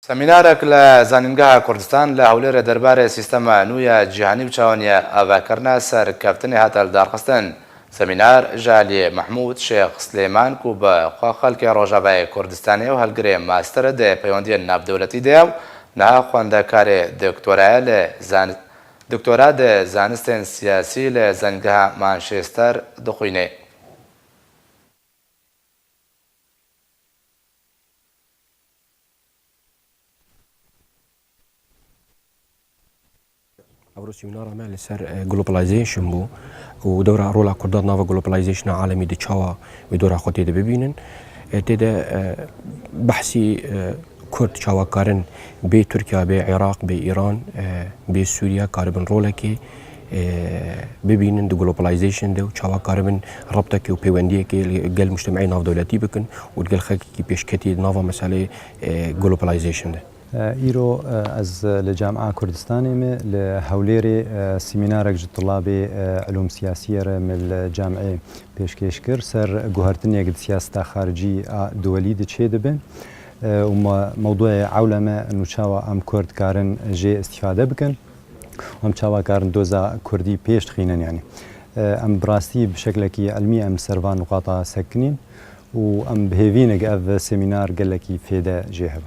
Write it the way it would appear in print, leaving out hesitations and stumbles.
سمینارێک لە زانینگەها کوردستان لە هەولێرە دەربارەی سیستەمە نوێیە جیهانی و چاوەنیە ئاڤاکردنە سەرکەوتنی هاتە دارخستن. سەمینار ژالی محمود شێخ سلێمان و بە خوا خەڵکی ڕۆژاوای کوردستانی و هەلگرێ ماستەرە دێ پەیوەندیە ناودەوڵەتی دێ و نەها خوێندەکارێ دکتۆرا دە زانستên سیاسی لە زانینگەها مانچێستەر دخوینێ. ئەوڕۆ سیمینارەمە لەسەر گلۆباڵایزیشن بوو و دەورە ڕۆڵا کوردات ناوە گلۆباڵایزیشنە عالەمی دچاوە و دۆرا خۆ تێدە ببینن تێدە بەحسی کورد چاواکارن بێ تورکیا بێ عێراق بێ ئیران بێ سووریا کاربن ڕۆڵێکی ببینن دو گلۆباڵایزیشن دە و چاواکاربن ڕەبتێکی و پەیوەندیەکی گەل مجتەمەعی ناودەوڵەتی بکن و گەل خەڵکی پێشکەتی ناوە مەسەلەی گلۆباڵایزیشن دە. ئیرۆ ئەز لە جامعە کوردستانێمە لە هەولێرێ سیمینارێک ji طلابê علوم سیاسیەرە من لە جامعێ پێشکەش کرد سەر گوهرتنێک سیاستا خارجی دولî diçê dibin û mewduê ewleme nû çawa em Kurd karin jê îstîfade bikin em çawa karin doza Kurdî pêş dixînin yanî em bi rastî bi şeklekî elmî em servan nûqata sekinîn û em bi hêvînek ev semînar gelekî fêde jê hebin.